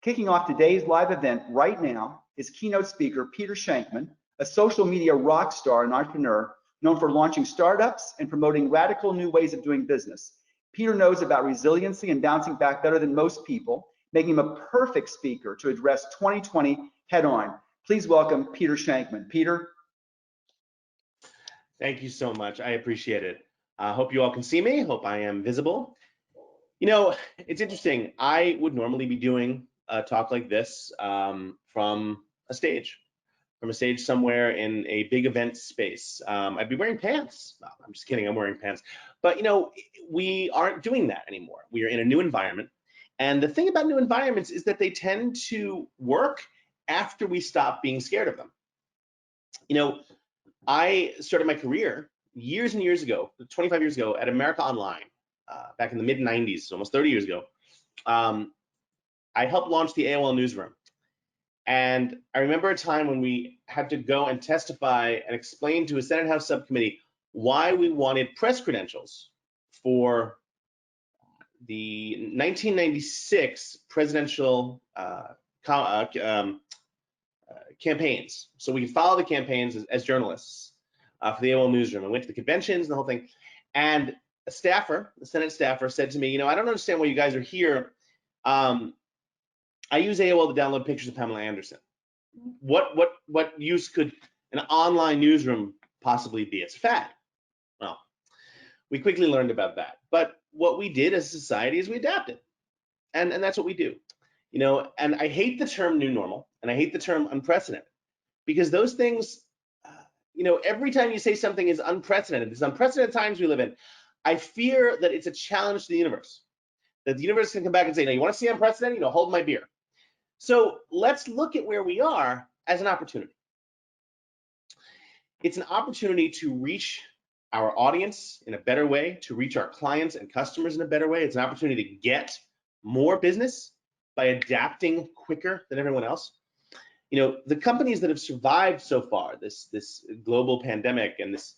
Kicking off today's live event right now is keynote speaker Peter Shankman, a social media rock star and entrepreneur known for launching startups and promoting radical new ways of doing business. Peter knows about resiliency and bouncing back better than most people, making him a perfect speaker to address 2020 head on. Please welcome Peter Shankman. Peter. Thank you so much. I appreciate it. I hope you all can see me. Hope I am visible. You know, it's interesting. I would normally be doing a talk like this from a stage somewhere in a big event space. I'd be wearing pants. No, I'm just kidding. I'm wearing pants. But, you know, we aren't doing that anymore. We are in a new environment. And the thing about new environments is that they tend to work after we stop being scared of them. You know, I started my career years and years ago, 25 years ago, at America Online, back in the mid 90s, almost 30 years ago. I helped launch the AOL newsroom. And I remember a time when we had to go and testify and explain to a Senate House subcommittee why we wanted press credentials for the 1996 presidential campaigns. So we could follow the campaigns as journalists for the AOL newsroom. I went to the conventions and the whole thing. And a staffer, a Senate staffer, said to me, you know, I don't understand why you guys are here. I use AOL to download pictures of Pamela Anderson. What use could an online newsroom possibly be? It's a fad. Well, we quickly learned about that. But what we did as a society is we adapted. And that's what we do. You know, and I hate the term new normal, and I hate the term unprecedented, because those things, you know, every time you say something is unprecedented, these unprecedented times we live in, I fear that it's a challenge to the universe. That the universe can come back and say, no, you want to see unprecedented? You know, hold my beer. So let's look at where we are as an opportunity. It's an opportunity to reach our audience in a better way, to reach our clients and customers in a better way. It's an opportunity to get more business by adapting quicker than everyone else. You know, the companies that have survived so far, this global pandemic and this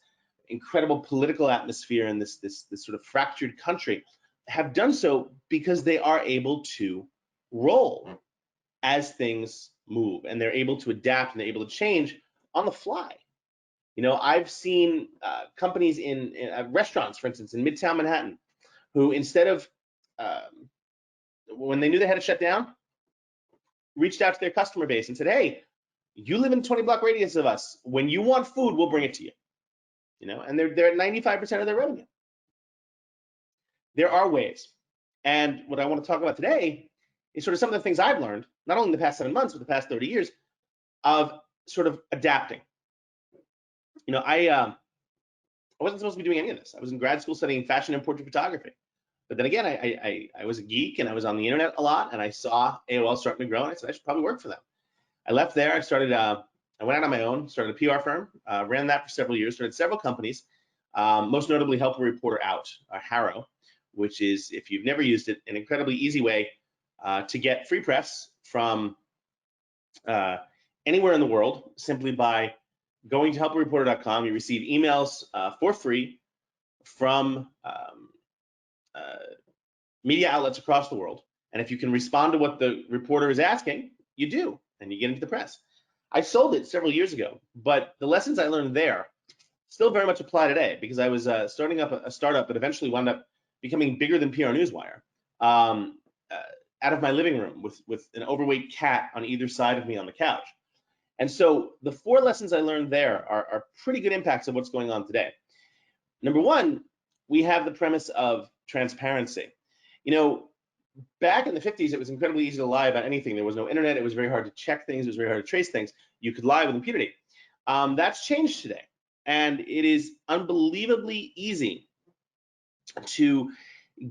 incredible political atmosphere and this sort of fractured country, have done so because they are able to roll as things move, and they're able to adapt and they're able to change on the fly. You know, I've seen companies in restaurants, for instance, in Midtown Manhattan, who instead of, when they knew they had to shut down, reached out to their customer base and said, hey, you live in a 20-block radius of us. When you want food, we'll bring it to you. You know, and they're at 95% of their revenue. There are ways. And what I want to talk about today is sort of some of the things I've learned, not only in the past 7 months, but the past 30 years, of sort of adapting. You know, I wasn't supposed to be doing any of this. I was in grad school studying fashion and portrait photography. But then again, I was a geek and I was on the internet a lot, and I saw AOL starting to grow, and I said I should probably work for them. I left there. I started. I went out on my own, started a PR firm, ran that for several years, started several companies, most notably helped a reporter out, HARO, which is, if you've never used it, an incredibly easy way to get free press from anywhere in the world simply by going to helpareporter.com. You receive emails for free from media outlets across the world. And if you can respond to what the reporter is asking, you do, and you get into the press. I sold it several years ago, but the lessons I learned there still very much apply today, because I was starting up a startup that eventually wound up becoming bigger than PR Newswire, out of my living room with an overweight cat on either side of me on the couch. And so the 4 lessons I learned there are pretty good impacts of what's going on today. Number one, we have the premise of transparency. You know, back in the 50s, it was incredibly easy to lie about anything. There was no internet. It was very hard to check things. It was very hard to trace things. You could lie with impunity. That's changed today. And it is unbelievably easy to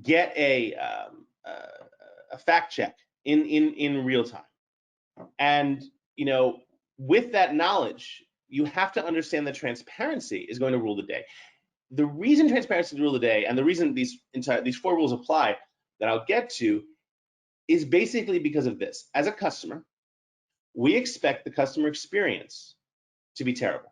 get a fact check in real time. And, you know, with that knowledge, you have to understand that transparency is going to rule the day. The reason transparency is rule the day, and the reason these 4 rules apply that I'll get to, is basically because of this. As a customer, we expect the customer experience to be terrible.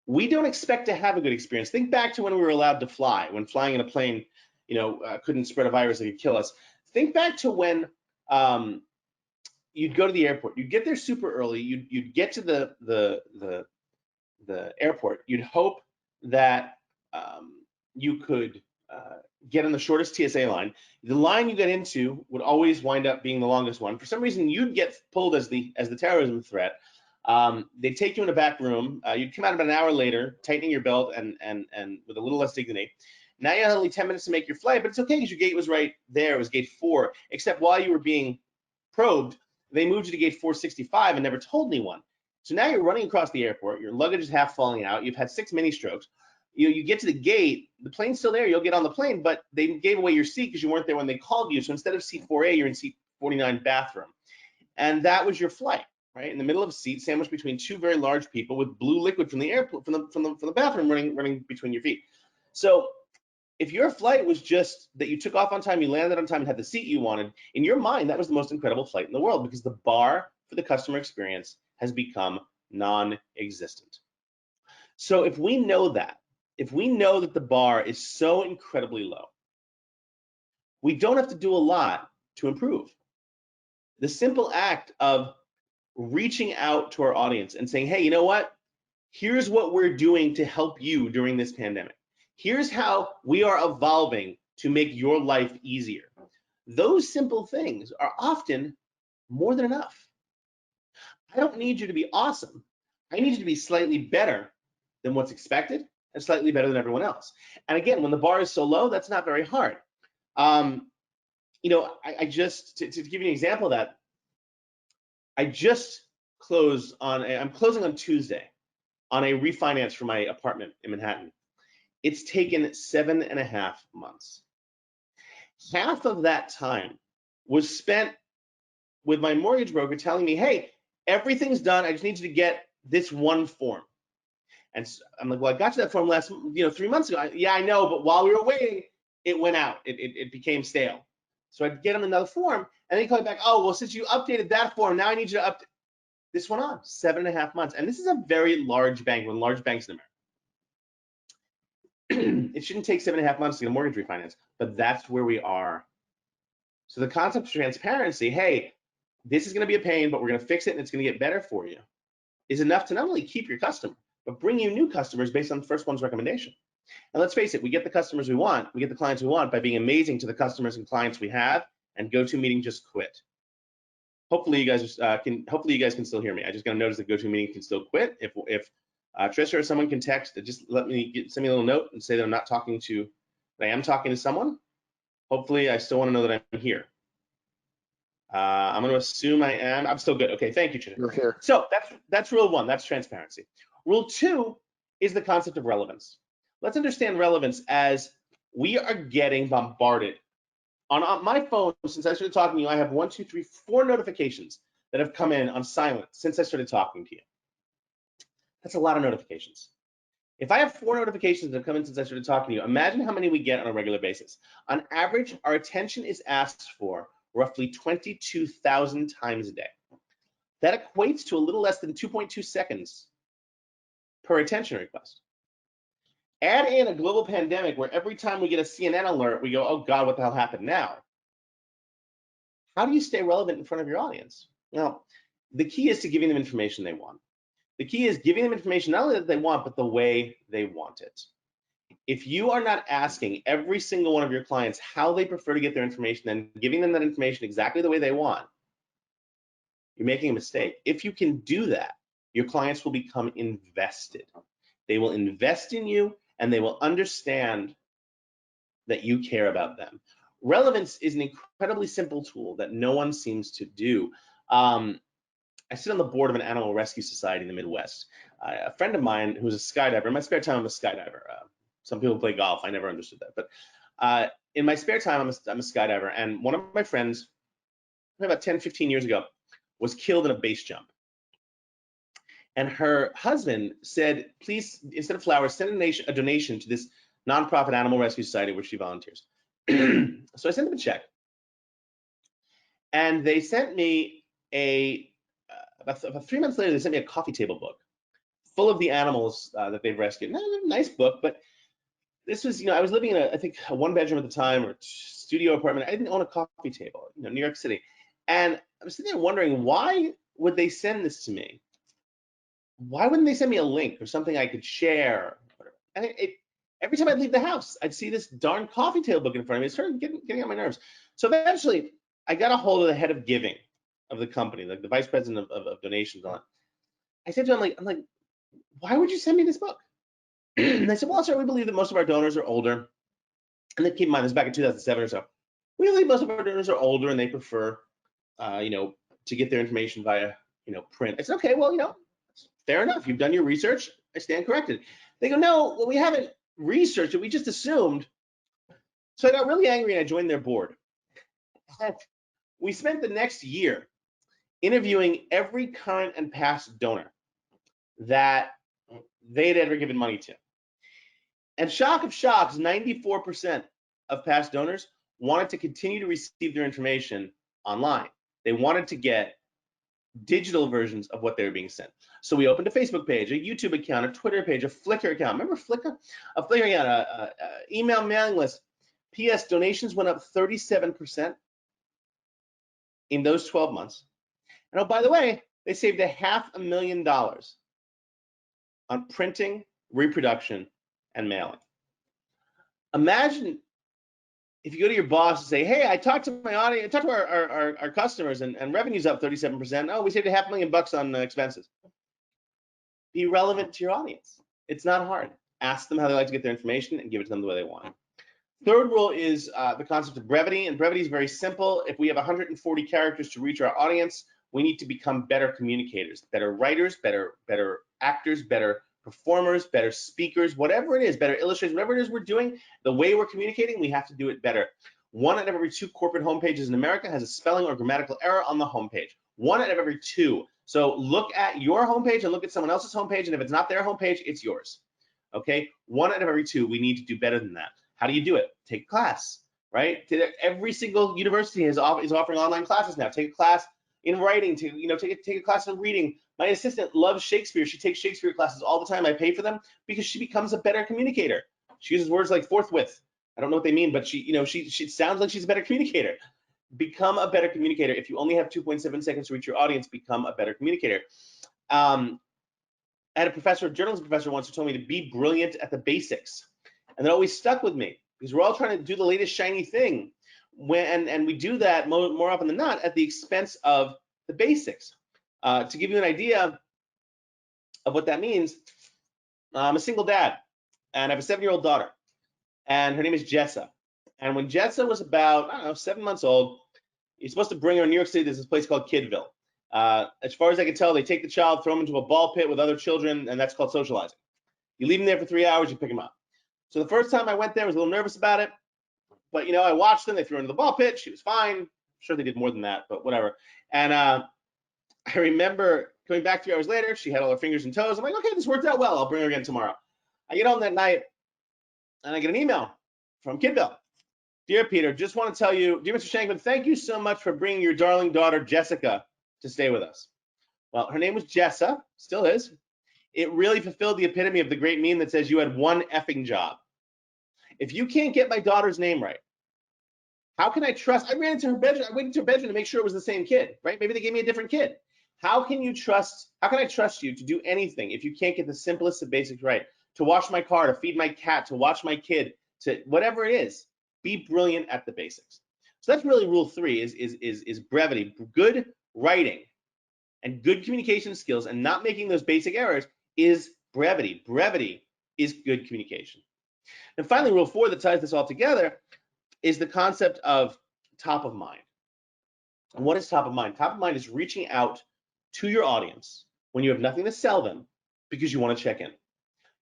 We don't expect to have a good experience. Think back to when we were allowed to fly, when flying in a plane, you know, couldn't spread a virus that could kill us. Think back to when you'd go to the airport. You'd get there super early. You'd get to the airport. You'd hope that you could get on the shortest TSA line. The line you get into would always wind up being the longest one. For some reason, you'd get pulled as the terrorism threat. They'd take you in a back room. You'd come out about an hour later, tightening your belt and with a little less dignity. Now you had only 10 minutes to make your flight, but it's okay because your gate was right there. It was gate 4, except while you were being probed, they moved you to gate 465 and never told anyone. So now you're running across the airport. Your luggage is half falling out. You've had 6 mini strokes. You get to the gate. The plane's still there. You'll get on the plane, but they gave away your seat because you weren't there when they called you. So instead of seat 4A, you're in seat 49 bathroom. And that was your flight, right? In the middle of a seat, sandwiched between 2 very large people with blue liquid from the airport, from the bathroom running between your feet. So if your flight was just that you took off on time, you landed on time, and had the seat you wanted, in your mind, that was the most incredible flight in the world because the bar for the customer experience has become non-existent. So if we know that the bar is so incredibly low, we don't have to do a lot to improve. The simple act of reaching out to our audience and saying, hey, you know what? Here's what we're doing to help you during this pandemic. Here's how we are evolving to make your life easier. Those simple things are often more than enough. I don't need you to be awesome. I need you to be slightly better than what's expected and slightly better than everyone else. And again, when the bar is so low, that's not very hard. You know, I just, to give you an example of that, I just closed on, I'm closing on Tuesday on a refinance for my apartment in Manhattan. It's taken 7.5 months. Half of that time was spent with my mortgage broker telling me, hey, everything's done. I just need you to get this one form. And so I'm like, well, I got you that form last, 3 months ago. Yeah, I know, but while we were waiting, it went out. It became stale. So I'd get him another form, and then he'd call me back, oh, well, since you updated that form, now I need you to update. This went on 7.5 months. And this is a very large bank, one of the large banks in America. It shouldn't take 7.5 months to get a mortgage refinance, but that's where we are. So the concept of transparency, hey, this is going to be a pain, but we're going to fix it and it's going to get better for you, is enough to not only keep your customer, but bring you new customers based on the first one's recommendation. And let's face it, we get the customers we want, we get the clients we want by being amazing to the customers and clients we have, and GoToMeeting just quit. Hopefully you guys can still hear me. I just got to notice that GoToMeeting can still quit. If Trisha or someone can text, just send me a little note and say that I'm not talking to, that I am talking to someone. Hopefully I still want to know that I'm here. I'm going to assume I am. I'm still good. Okay, thank you, Trisha. You're here. So that's rule 1. That's transparency. Rule 2 is the concept of relevance. Let's understand relevance as we are getting bombarded. On my phone, since I started talking to you, I have 1, 2, 3, 4 notifications that have come in on silent since I started talking to you. That's a lot of notifications. If I have 4 notifications that have come in since I started talking to you, imagine how many we get on a regular basis. On average, our attention is asked for roughly 22,000 times a day. That equates to a little less than 2.2 seconds per attention request. Add in a global pandemic where every time we get a CNN alert, we go, oh God, what the hell happened now? How do you stay relevant in front of your audience? Well, the key is to giving them information they want. The key is giving them information not only that they want, but the way they want it. If you are not asking every single one of your clients how they prefer to get their information and giving them that information exactly the way they want, you're making a mistake. If you can do that, your clients will become invested. They will invest in you and they will understand that you care about them. Relevance is an incredibly simple tool that no one seems to do. I sit on the board of an animal rescue society in the Midwest. A friend of mine who's a skydiver, in my spare time I'm a skydiver. Some people play golf, I never understood that. But in my spare time, I'm a skydiver, and one of my friends, about 10, 15 years ago, was killed in a base jump. And her husband said, please, instead of flowers, send a donation to this nonprofit animal rescue society where she volunteers. So I sent them a check. And they sent me about 3 months later, they sent me a coffee table book full of the animals that they've rescued. Nice book, but this was, I was living in I think a 1-bedroom at the time or studio apartment. I didn't own a coffee table, New York City. And I'm sitting there wondering, why would they send this to me? Why wouldn't they send me a link or something I could share? And every time I'd leave the house, I'd see this darn coffee table book in front of me. It started getting on my nerves. So eventually, I got a hold of the head of giving of the company, like the vice president of donations on it. I said to him, I'm like, why would you send me this book? And they said, well, sir, we believe that most of our donors are older. And then keep in mind, this is back in 2007 or so. We believe most of our donors are older and they prefer, to get their information via, print. I said, okay, well, fair enough. You've done your research. I stand corrected. They go, no, well, we haven't researched it. We just assumed. So I got really angry and I joined their board. And we spent the next year interviewing every current and past donor that they had ever given money to. And shock of shocks, 94% of past donors wanted to continue to receive their information online. They wanted to get digital versions of what they were being sent. So we opened a Facebook page, a YouTube account, a Twitter page, a Flickr account. Remember Flickr? A Flickr account, a email mailing list. P.S. Donations went up 37% in those 12 months. And oh, by the way, they saved $500,000 on printing, reproduction, and mailing. Imagine if you go to your boss and say, hey, I talked to my audience, I talked to our customers, and revenue's up 37%. Oh, we saved $500,000 on expenses. Be relevant to your audience. It's not hard. Ask them how they like to get their information and give it to them the way they want it. Third rule is the concept of brevity, and brevity is very simple. If we have 140 characters to reach our audience, we need to become better communicators, better writers, better actors, better performers, better speakers, whatever it is, better illustrators, whatever it is we're doing, the way we're communicating, we have to do it better. 1 out of every 2 corporate homepages in America has a spelling or grammatical error on the homepage. 1 out of every 2. So look at your homepage and look at someone else's homepage, and if it's not their homepage, it's yours. Okay? 1 out of every 2. We need to do better than that. How do you do it? Take a class, right? Every single university is offering online classes now. Take a class in writing, take a class in reading. My assistant loves Shakespeare. She takes Shakespeare classes all the time. I pay for them because she becomes a better communicator. She uses words like forthwith. I don't know what they mean, but she sounds like she's a better communicator. Become a better communicator. If you only have 2.7 seconds to reach your audience, become a better communicator. I had a journalism professor once who told me to be brilliant at the basics. And that always stuck with me because we're all trying to do the latest shiny thing. And we do that more often than not at the expense of the basics. To give you an idea of what that means, I'm a single dad and I have a 7-year-old daughter, and her name is Jessa. And when Jessa was about, 7 months old, you're supposed to bring her in New York City. There's this place called Kidville. As far as I can tell, they take the child, throw him into a ball pit with other children, and that's called socializing. You leave him there for 3 hours, you pick him up. So the first time I went there, I was a little nervous about it, but I watched them. They threw her into the ball pit. She was fine. I'm sure they did more than that, but whatever. And I remember coming back 3 hours later. She had all her fingers and toes. I'm like, okay, this worked out well. I'll bring her again tomorrow. I get home that night, and I get an email from Kidville. Dear Peter, just want to tell you, dear Mr. Shankman, thank you so much for bringing your darling daughter, Jessica, to stay with us. Well, her name was Jessa, still is. It really fulfilled the epitome of the great meme that says you had one effing job. If you can't get my daughter's name right, how can I trust? I ran into her bedroom. I went into her bedroom to make sure it was the same kid, right? Maybe they gave me a different kid. How can I trust you to do anything if you can't get the simplest of basics right? To wash my car, to feed my cat, to watch my kid, to whatever it is, be brilliant at the basics. So that's really rule 3 is brevity. Good writing and good communication skills and not making those basic errors is brevity. Brevity is good communication. And finally, rule 4 that ties this all together is the concept of top of mind. And what is top of mind? Top of mind is reaching out to your audience when you have nothing to sell them because you want to check in.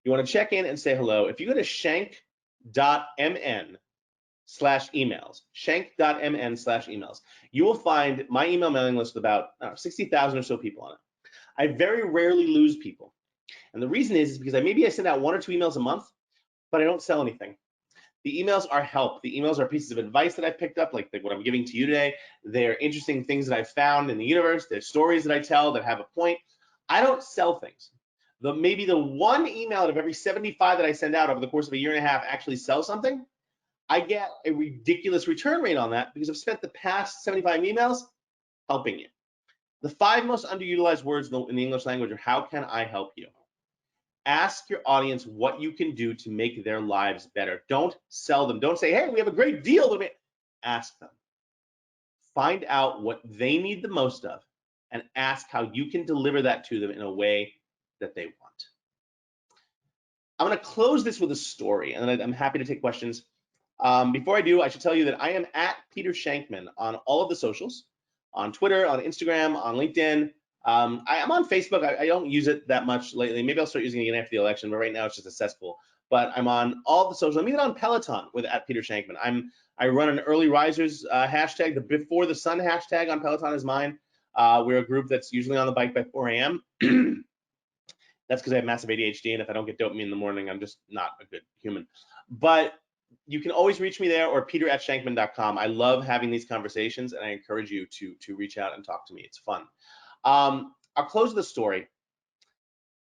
You want to check in and say hello. If you go to shank.mn/emails, shank.mn/emails, you will find my email mailing list with about 60,000 or so people on it. I very rarely lose people. And the reason is because maybe I send out 1 or 2 emails a month, but I don't sell anything. The emails are help. The emails are pieces of advice that I picked up, like what I'm giving to you today. They're interesting things that I've found in the universe. They're stories that I tell that have a point. I don't sell things. Maybe the 1 email out of every 75 that I send out over the course of a year and a half actually sells something. I get a ridiculous return rate on that because I've spent the past 75 emails helping you. The 5 most underutilized words in the English language are how can I help you? Ask your audience what you can do to make their lives better. Don't sell them. Don't say, hey, we have a great deal. Ask them. Find out what they need the most of and ask how you can deliver that to them in a way that they want. I'm going to close this with a story, and then I'm happy to take questions. Before I do, I should tell you that I am at Peter Shankman on all of the socials, on Twitter, on Instagram, on LinkedIn. I'm on Facebook. I don't use it that much lately. Maybe I'll start using it again after the election, but right now it's just a cesspool. But I'm on all the socials. I'm even on Peloton with at Peter Shankman. I run an early risers hashtag. The before the sun hashtag on Peloton is mine. We're a group that's usually on the bike by 4 a.m. That's because I have massive ADHD, and if I don't get dopamine in the morning, I'm just not a good human. But you can always reach me there or peter@shankman.com. I love having these conversations, and I encourage you to reach out and talk to me. It's fun. I'll close the story.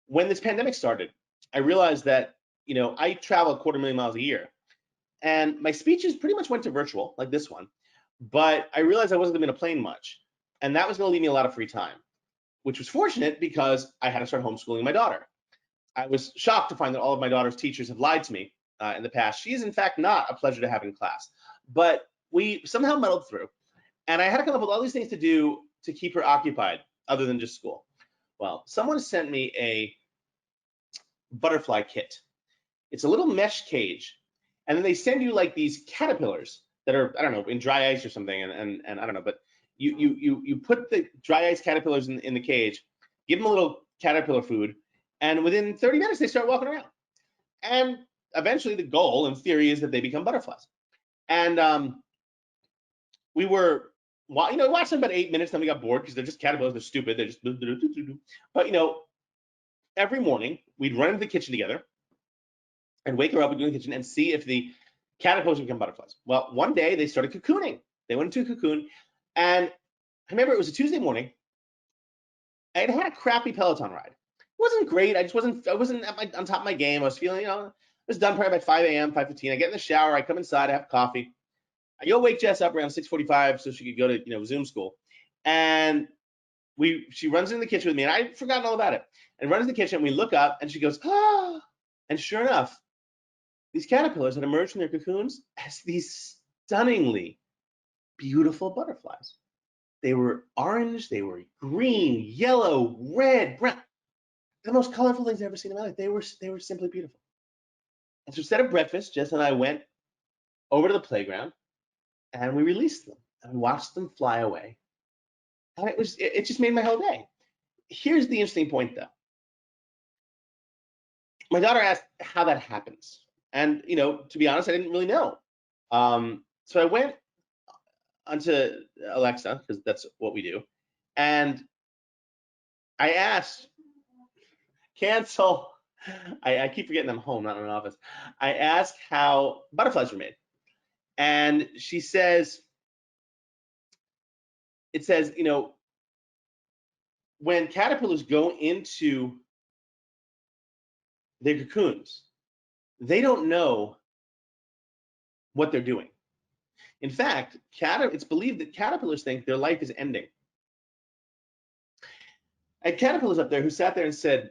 When this pandemic started, I realized that, I travel 250,000 miles a year, and my speeches pretty much went to virtual, like this one, but I realized I wasn't going to be on a plane much, and that was going to leave me a lot of free time, which was fortunate because I had to start homeschooling my daughter. I was shocked to find that all of my daughter's teachers have lied to me in the past. She is, in fact, not a pleasure to have in class, but we somehow muddled through, and I had to come up with all these things to do to keep her occupied other than just school. Well, someone sent me a butterfly kit. It's a little mesh cage, and then they send you like these caterpillars that are, I don't know, in dry ice or something, and I don't know, but you put the dry ice caterpillars in the cage, give them a little caterpillar food, and within 30 minutes they start walking around. And eventually the goal, in theory, is that they become butterflies. And we watched them about 8 minutes, then we got bored because they're just caterpillars, they're stupid, they're just, but every morning we'd run into the kitchen together and wake her up and go in the kitchen and see if the caterpillars become butterflies. Well, one day they started cocooning. They went into a cocoon, and I remember it was a Tuesday morning. I had a crappy Peloton ride. It wasn't great. I wasn't on top of my game. I was feeling, I was done probably by 5 a.m., 5:15. I get in the shower. I come inside. I have coffee. I go wake Jess up around 6:45 so she could go to Zoom school, and she runs into the kitchen with me, and I'd forgotten all about it. And runs in the kitchen, and we look up, and she goes, ah, and sure enough, these caterpillars had emerged from their cocoons as these stunningly beautiful butterflies. They were orange, they were green, yellow, red, brown. The most colorful things I've ever seen in my life. They were simply beautiful. And so instead of breakfast, Jess and I went over to the playground and we released them and we watched them fly away. And it just made my whole day. Here's the interesting point though. My daughter asked how that happens. And to be honest, I didn't really know. So I went onto Alexa, because that's what we do, and I asked, cancel. I keep forgetting I'm home, not in an office. I asked how butterflies were made, and she says, it says, when caterpillars go into their cocoons, they don't know what they're doing. In fact, it's believed that caterpillars think their life is ending. I had caterpillars up there who sat there and said,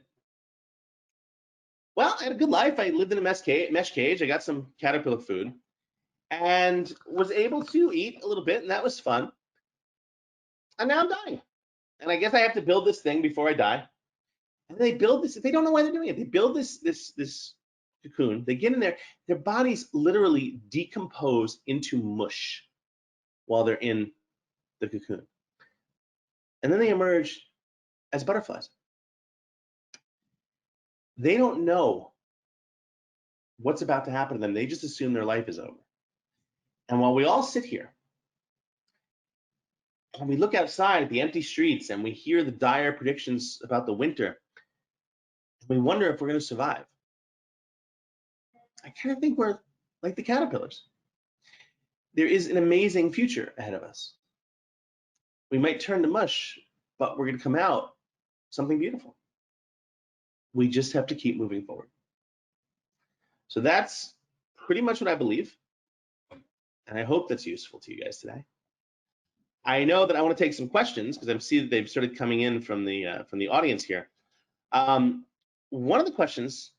well, I had a good life. I lived in a mesh cage. I got some caterpillar food and was able to eat a little bit, and that was fun. And now I'm dying. And I guess I have to build this thing before I die. And they build this. They don't know why they're doing it. They build this cocoon. They get in there. Their bodies literally decompose into mush while they're in the cocoon. And then they emerge as butterflies. They don't know what's about to happen to them. They just assume their life is over. And while we all sit here and we look outside at the empty streets and we hear the dire predictions about the winter, we wonder if we're going to survive. I kind of think we're like the caterpillars. There is an amazing future ahead of us. We might turn to mush, but we're going to come out something beautiful. We just have to keep moving forward. So that's pretty much what I believe. And I hope that's useful to you guys today. I know that I want to take some questions because I see that they've started coming in from the audience here. One of the questions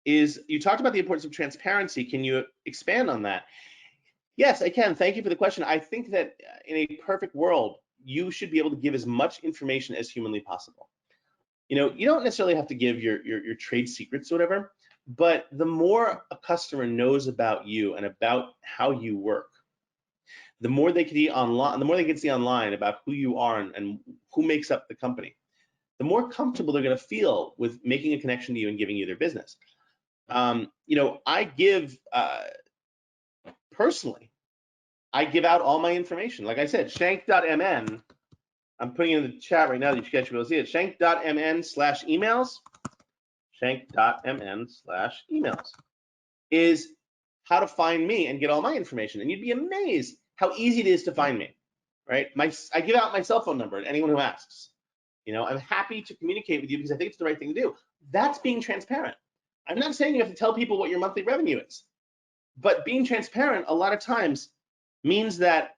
is, you talked about the importance of transparency. Can you expand on that? Yes, I can. Thank you for the question. I think that in a perfect world, you should be able to give as much information as humanly possible. You know, you don't necessarily have to give your trade secrets or whatever, but the more a customer knows about you and about how you work, the more they can see online, the more they can see online about who you are and who makes up the company, the more comfortable they're going to feel with making a connection to you and giving you their business. You know, I give personally, I give out all my information. Like I said, shank.mn. I'm putting it in the chat right now that you guys should be able to see it. Shank.mn/emails. Shank.mn/emails is how to find me and get all my information. And you'd be amazed how easy it is to find me, right? I give out my cell phone number to anyone who asks. You know, I'm happy to communicate with you because I think it's the right thing to do. That's being transparent. I'm not saying you have to tell people what your monthly revenue is, but being transparent a lot of times means that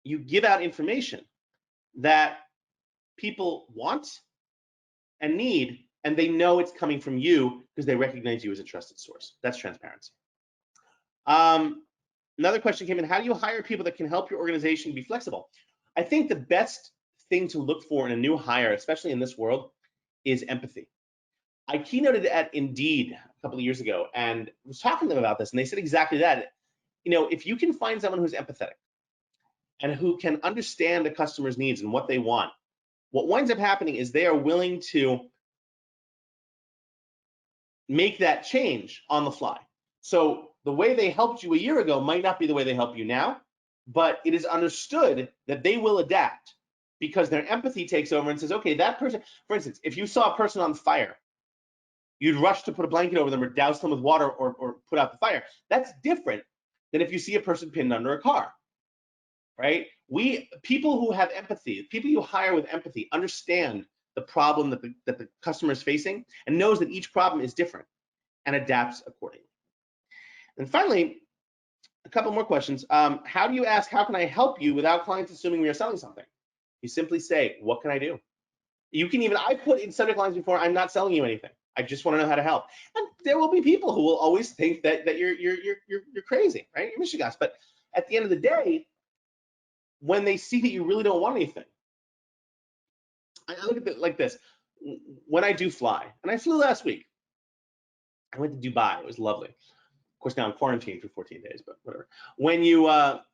you give out information that people want and need, and they know it's coming from you because they recognize you as a trusted source. That's transparency. Another question came in: how do you hire people that can help your organization be flexible? I think the best thing to look for in a new hire, especially in this world, is empathy. I keynoted at Indeed a couple of years ago and was talking to them about this, and they said exactly that. You know, if you can find someone who's empathetic and who can understand the customer's needs and what they want, what winds up happening is they are willing to make that change on the fly. So the way they helped you a year ago might not be the way they help you now, but it is understood that they will adapt because their empathy takes over and says, okay, that person, for instance, if you saw a person on fire, you'd rush to put a blanket over them or douse them with water or put out the fire. That's different than if you see a person pinned under a car, right? People who have empathy, people you hire with empathy, understand the problem that the customer is facing and knows that each problem is different and adapts accordingly. And finally, a couple more questions. How do you ask, how can I help you without clients assuming we are selling something? You simply say, what can I do? You can even, I put in subject lines before, I'm not selling you anything. I just want to know how to help. And there will be people who will always think that you're crazy, right? You're Michigas. But at the end of the day, when they see that you really don't want anything, I look at it like this. When I do fly, and I flew last week, I went to Dubai. It was lovely. Of course, now I'm quarantined for 14 days, but whatever. When you, not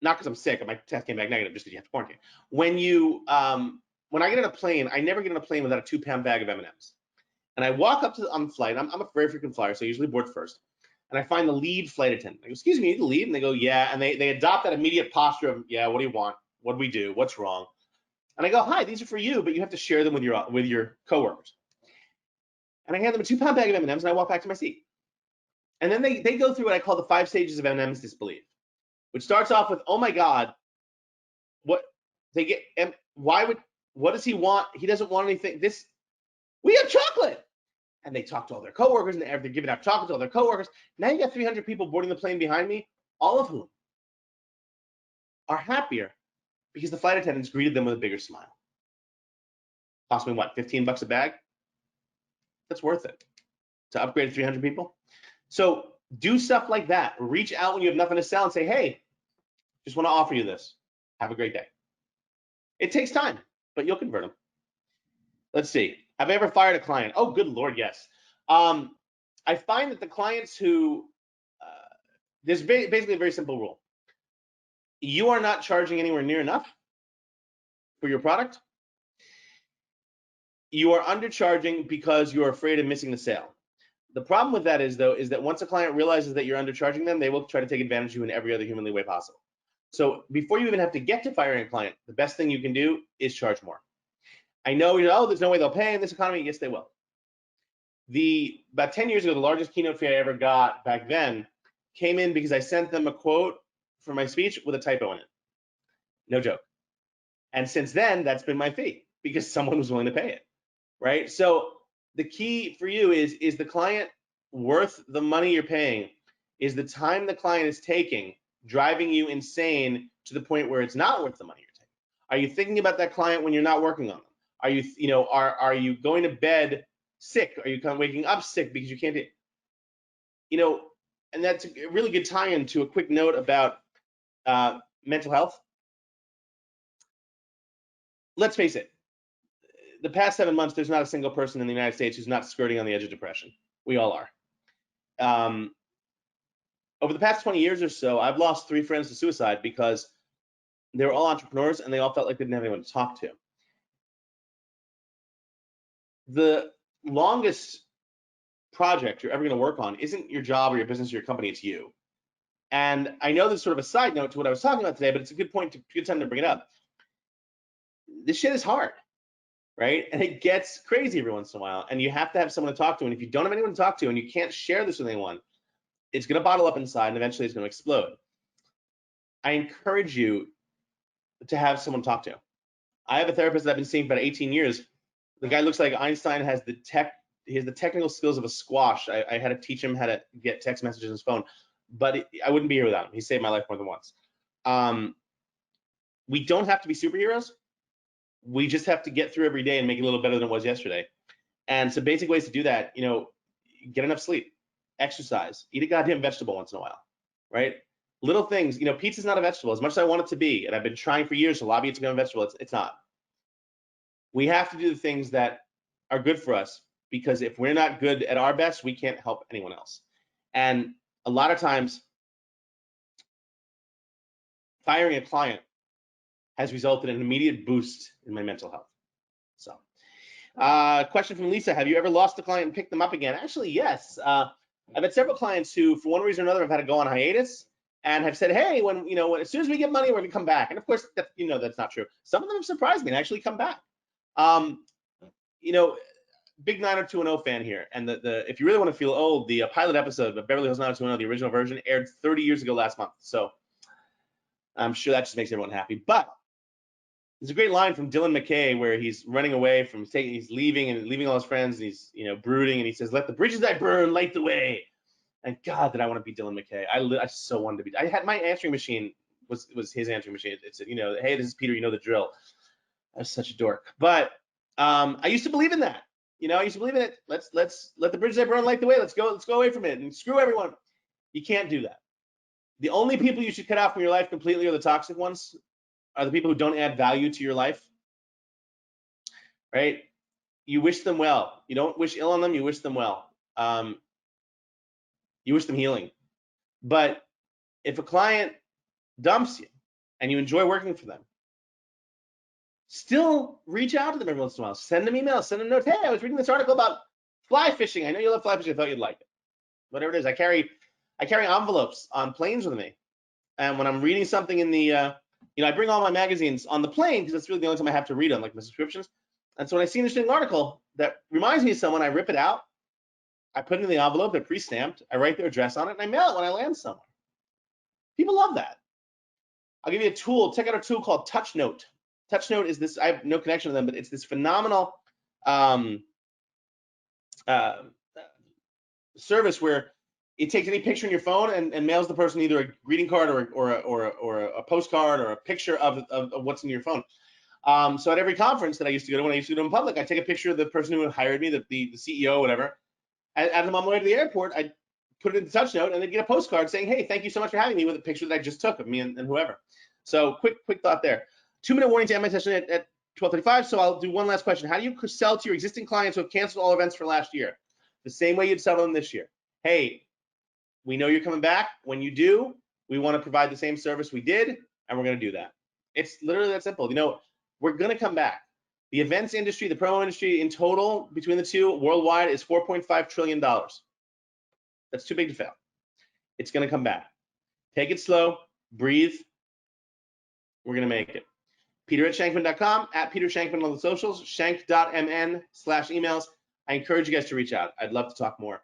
because I'm sick, my test came back negative, just because you have to quarantine. When I get on a plane, I never get on a plane without a 2-pound bag of M&Ms. And I walk up to on the flight. I'm a very frequent flyer, so I usually board first. And I find the lead flight attendant. I go, excuse me, you the lead? And they go, yeah. And they adopt that immediate posture of, yeah, what do you want? What do we do? What's wrong? And I go, hi, these are for you, but you have to share them with your coworkers. And I hand them a 2-pound bag of M&Ms, and I walk back to my seat. And then they go through what I call the 5 stages of M&Ms disbelief, which starts off with, oh my God, what does he want? He doesn't want anything. We have chocolate. And they talk to all their coworkers, and they're giving out chocolate to all their coworkers. Now you got 300 people boarding the plane behind me, all of whom are happier because the flight attendants greeted them with a bigger smile. Cost me what, 15 bucks a bag? That's worth it to upgrade 300 people. So do stuff like that. Reach out when you have nothing to sell and say, hey, just want to offer you this. Have a great day. It takes time, but you'll convert them. Let's see. Have I ever fired a client? Oh, good Lord, yes. I find that the clients who, there's basically a very simple rule. You are not charging anywhere near enough for your product. You are undercharging because you're afraid of missing the sale. The problem with that is that once a client realizes that you're undercharging them, they will try to take advantage of you in every other humanly way possible. So before you even have to get to firing a client, the best thing you can do is charge more. I know, there's no way they'll pay in this economy. Yes, they will. About 10 years ago, the largest keynote fee I ever got back then came in because I sent them a quote for my speech with a typo in it. No joke. And since then, that's been my fee because someone was willing to pay it, right? So the key for you is the client worth the money you're paying? Is the time the client is taking driving you insane to the point where it's not worth the money you're taking? Are you thinking about that client when you're not working on them? Are you, are you going to bed sick? Are you kind of waking up sick because you can't, and that's a really good tie-in to a quick note about mental health. Let's face it, the past 7 months, there's not a single person in the United States who's not skirting on the edge of depression. We all are. Over the past 20 years or so, I've lost 3 friends to suicide because they were all entrepreneurs and they all felt like they didn't have anyone to talk to. The longest project you're ever going to work on isn't your job or your business or your company, it's you. And I know this is sort of a side note to what I was talking about today, but it's a good time to bring it up. This shit is hard, right? And it gets crazy every once in a while, and you have to have someone to talk to. And if you don't have anyone to talk to and you can't share this with anyone, it's going to bottle up inside and eventually it's going to explode. I encourage you to have someone to talk to. I have a therapist that I've been seeing for about 18 years. The guy looks like Einstein, has the technical skills of a squash. I had to teach him how to get text messages on his phone, but I wouldn't be here without him. He saved my life more than once. We don't have to be superheroes. We just have to get through every day and make it a little better than it was yesterday. And some basic ways to do that, get enough sleep, exercise, eat a goddamn vegetable once in a while, right? Little things, pizza's not a vegetable as much as I want it to be, and I've been trying for years to lobby it to become a vegetable. It's not. We have to do the things that are good for us, because if we're not good at our best, we can't help anyone else. And a lot of times, firing a client has resulted in an immediate boost in my mental health. So, question from Lisa: have you ever lost a client and picked them up again? Actually, yes. I've had several clients who, for one reason or another, have had to go on hiatus and have said, hey, when as soon as we get money, we're gonna come back. And of course, that's not true. Some of them have surprised me and actually come back. Big 90210 fan here, and if you really want to feel old, the pilot episode of Beverly Hills 90210, the original version, aired 30 years ago last month. So I'm sure that just makes everyone happy. But there's a great line from Dylan McKay where he's running away from, he's leaving all his friends, and he's brooding, and he says, "Let the bridges I burn light the way." And God, did I want to be Dylan McKay? I so wanted to be. I had my answering machine was his answering machine. It said, hey, this is Peter, you know the drill. I was such a dork, but I used to believe in that. I used to believe in it. Let's let the bridges I burn light the way. Let's go away from it and screw everyone. You can't do that. The only people you should cut out from your life completely are the toxic ones, are the people who don't add value to your life, right? You wish them well. You don't wish ill on them. You wish them well. You wish them healing. But if a client dumps you and you enjoy working for them, still reach out to them every once in a while. Send them emails, send them notes. Hey, I was reading this article about fly fishing. I know you love fly fishing. I thought you'd like it. Whatever it is, I carry envelopes on planes with me. And when I'm reading something in the, I bring all my magazines on the plane because that's really the only time I have to read them, like my subscriptions. And so when I see an interesting article that reminds me of someone, I rip it out. I put it in the envelope. They're pre-stamped. I write their address on it, and I mail it when I land somewhere. People love that. I'll give you a tool. Check out a tool called TouchNote. TouchNote is this. I have no connection to them, but it's this phenomenal service where it takes any picture in your phone and mails the person either a greeting card or a postcard or a picture of what's in your phone. So at every conference that I used to go to, when I used to go in public, I take a picture of the person who hired me, the CEO, whatever. As I'm on my way to the airport, I put it in the TouchNote, and then get a postcard saying, "Hey, thank you so much for having me," with a picture that I just took of me and whoever. So quick thought there. 2-minute warning to end my session at 12:35. So I'll do one last question. How do you sell to your existing clients who have canceled all events for last year? The same way you'd sell them this year. Hey, we know you're coming back. When you do, we want to provide the same service we did, and we're going to do that. It's literally that simple. We're going to come back. The events industry, the promo industry in total between the two worldwide is $4.5 trillion. That's too big to fail. It's going to come back. Take it slow, breathe. We're going to make it. Peter@shankman.com, @PeterShankman on the socials, shank.mn/emails. I encourage you guys to reach out. I'd love to talk more.